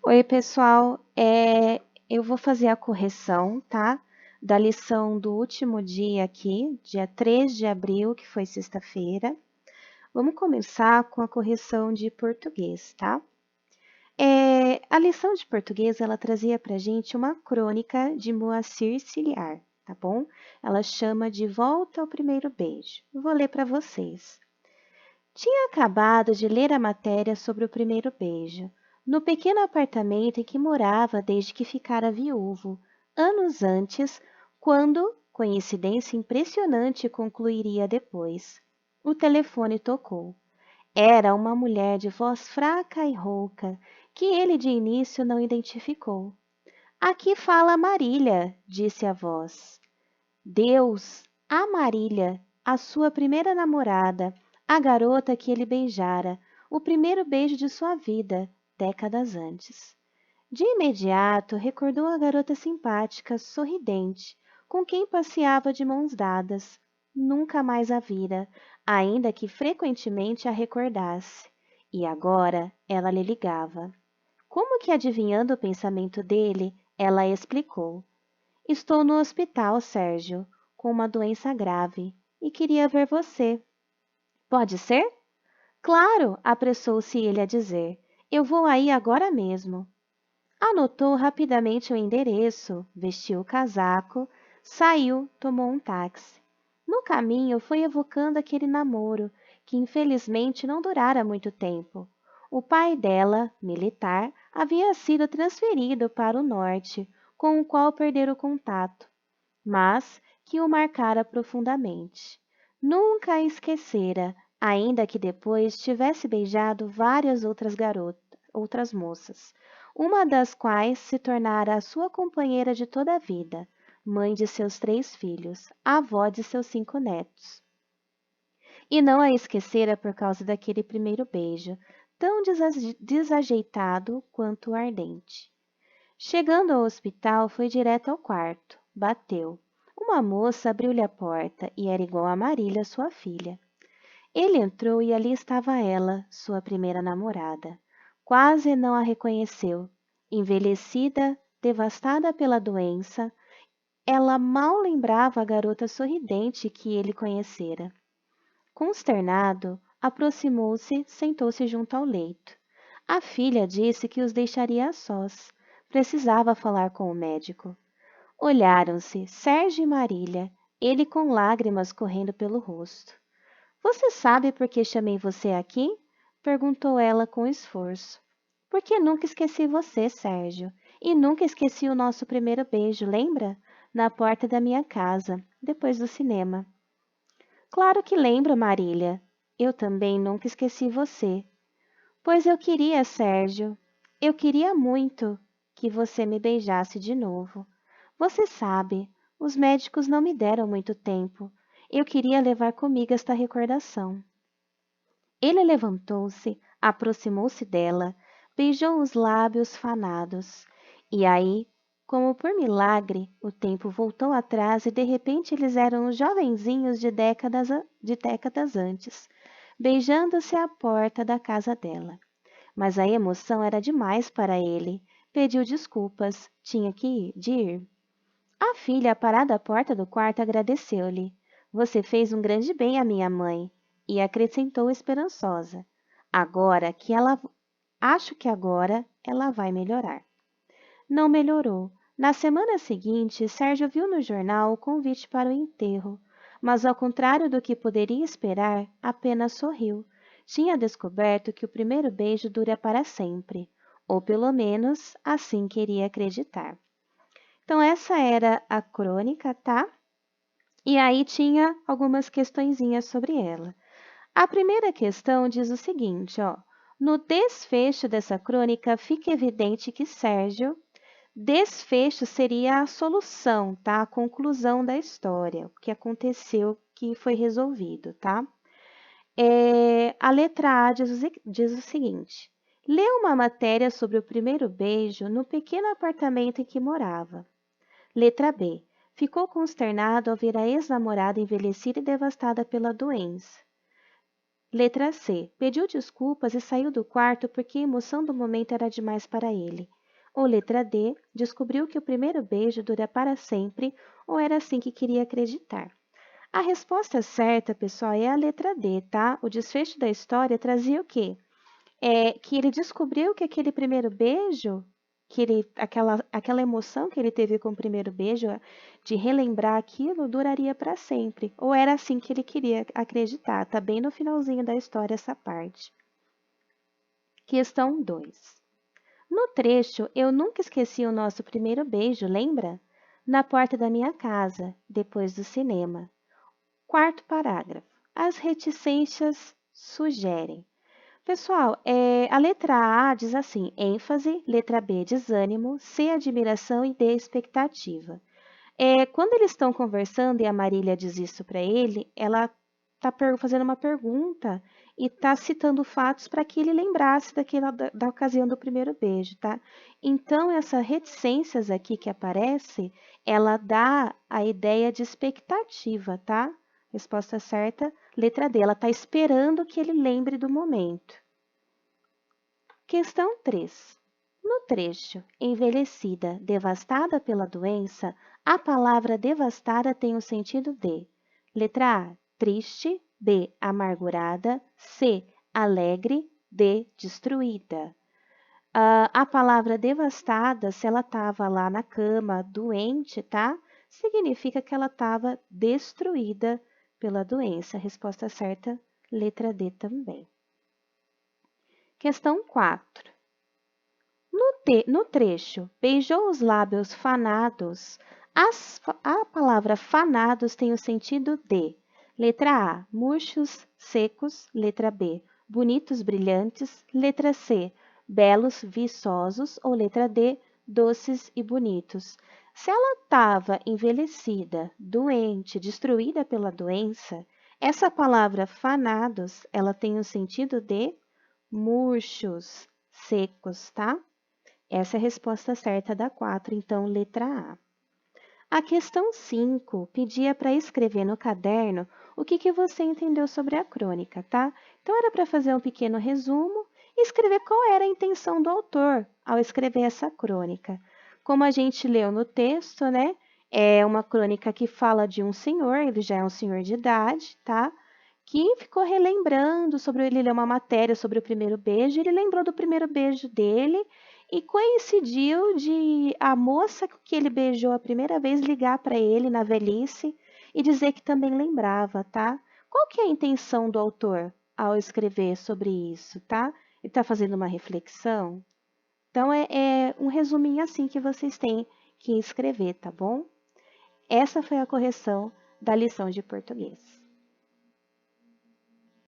Oi, pessoal. Eu vou fazer a correção, tá? Da lição do último dia aqui, dia 3 de abril, que foi sexta-feira. Vamos começar com a correção de português, tá? A lição de português, ela trazia pra gente uma crônica de Moacir Ciliar, tá bom? Ela chama de Volta ao Primeiro Beijo. Eu vou ler para vocês. Tinha acabado de ler a matéria sobre o primeiro beijo, no pequeno apartamento em que morava desde que ficara viúvo, anos antes, quando, coincidência impressionante concluiria depois. O telefone tocou. Era uma mulher de voz fraca e rouca, que ele de início não identificou. Aqui fala Marília, disse a voz. Deus, a Marília, a sua primeira namorada, a garota que ele beijara, o primeiro beijo de sua vida, décadas antes. De imediato recordou a garota simpática, sorridente, com quem passeava de mãos dadas. Nunca mais a vira, ainda que frequentemente a recordasse. E agora ela lhe ligava. Como que adivinhando o pensamento dele, ela explicou. Estou no hospital, Sérgio, com uma doença grave, e queria ver você. Pode ser? Claro, apressou-se ele a dizer. Eu vou aí agora mesmo. Anotou rapidamente o endereço, vestiu o casaco, saiu, tomou um táxi. No caminho foi evocando aquele namoro, que infelizmente não durara muito tempo. O pai dela, militar, havia sido transferido para o norte, com o qual perdera o contato, mas que o marcara profundamente. Nunca a esquecera, ainda que depois tivesse beijado várias outras moças, uma das quais se tornara a sua companheira de toda a vida, mãe de seus 3 filhos, avó de seus 5 netos. E não a esquecera por causa daquele primeiro beijo, tão desajeitado quanto ardente. Chegando ao hospital, foi direto ao quarto. Bateu. Uma moça abriu-lhe a porta e era igual a Marília, sua filha. Ele entrou e ali estava ela, sua primeira namorada. Quase não a reconheceu. Envelhecida, devastada pela doença, ela mal lembrava a garota sorridente que ele conhecera. Consternado, aproximou-se, sentou-se junto ao leito. A filha disse que os deixaria a sós. Precisava falar com o médico. Olharam-se, Sérgio e Marília, ele com lágrimas correndo pelo rosto. Você sabe por que chamei você aqui? Perguntou ela com esforço. Porque nunca esqueci você, Sérgio. E nunca esqueci o nosso primeiro beijo, lembra? Na porta da minha casa, depois do cinema. Claro que lembro, Marília. Eu também nunca esqueci você. Pois eu queria, Sérgio. Eu queria muito que você me beijasse de novo. Você sabe, os médicos não me deram muito tempo. Eu queria levar comigo esta recordação. Ele levantou-se, aproximou-se dela, beijou os lábios fanados. E aí, como por milagre, o tempo voltou atrás e de repente eles eram os jovenzinhos de décadas antes, beijando-se à porta da casa dela. Mas a emoção era demais para ele. Pediu desculpas, tinha de ir. A filha, parada à porta do quarto, agradeceu-lhe. Você fez um grande bem à minha mãe. E acrescentou esperançosa. Acho que agora ela vai melhorar. Não melhorou. Na semana seguinte, Sérgio viu no jornal o convite para o enterro, mas ao contrário do que poderia esperar, apenas sorriu. Tinha descoberto que o primeiro beijo dura para sempre, ou pelo menos assim queria acreditar. Então essa era a crônica, tá? E aí tinha algumas questõezinhas sobre ela. A primeira questão diz o seguinte, ó. No desfecho dessa crônica fica evidente que Sérgio, desfecho seria a solução, tá? A conclusão da história, o que aconteceu, que foi resolvido, tá? A letra A diz o seguinte: leu uma matéria sobre o primeiro beijo no pequeno apartamento em que morava. Letra B. Ficou consternado ao ver a ex-namorada envelhecida e devastada pela doença. Letra C. Pediu desculpas e saiu do quarto porque a emoção do momento era demais para ele. Ou letra D, descobriu que o primeiro beijo dura para sempre ou era assim que queria acreditar? A resposta certa, pessoal, é a letra D, tá? O desfecho da história trazia o quê? Que ele descobriu que aquele primeiro beijo, aquela emoção que ele teve com o primeiro beijo, de relembrar aquilo, duraria para sempre. Ou era assim que ele queria acreditar. Tá bem no finalzinho da história essa parte. Questão 2. No trecho, eu nunca esqueci o nosso primeiro beijo, lembra? Na porta da minha casa, depois do cinema. Quarto parágrafo. As reticências sugerem. Pessoal, a letra A diz assim, ênfase, letra B, desânimo, C, admiração e D, expectativa. Quando eles estão conversando e a Marília diz isso para ele, ela está fazendo uma pergunta e está citando fatos para que ele lembrasse da ocasião do primeiro beijo, tá? Então, essas reticências aqui que aparece, ela dá a ideia de expectativa, tá? Resposta certa, letra D. Ela está esperando que ele lembre do momento. Questão 3. No trecho envelhecida, devastada pela doença, a palavra devastada tem o sentido de letra A, triste, B, amargurada, C, alegre, D, destruída. A palavra devastada, se ela estava lá na cama, doente, tá? Significa que ela estava destruída pela doença. Resposta certa, letra D também. Questão 4. No trecho, beijou os lábios fanados, a palavra fanados tem o sentido de letra A, murchos, secos, letra B, bonitos, brilhantes, letra C, belos, viçosos, ou letra D, doces e bonitos. Se ela estava envelhecida, doente, destruída pela doença, essa palavra fanados, ela tem o sentido de murchos, secos, tá? Essa é a resposta certa da 4, então letra A. A questão 5 pedia para escrever no caderno o que você entendeu sobre a crônica, tá? Então era para fazer um pequeno resumo e escrever qual era a intenção do autor ao escrever essa crônica. Como a gente leu no texto, né? É uma crônica que fala de um senhor, ele já é um senhor de idade, tá? Que ficou relembrando sobre ele ler uma matéria sobre o primeiro beijo, ele lembrou do primeiro beijo dele e coincidiu de a moça que ele beijou a primeira vez ligar para ele na velhice e dizer que também lembrava, tá? Qual que é a intenção do autor ao escrever sobre isso, tá? Ele está fazendo uma reflexão? Então, é um resuminho assim que vocês têm que escrever, tá bom? Essa foi a correção da lição de português.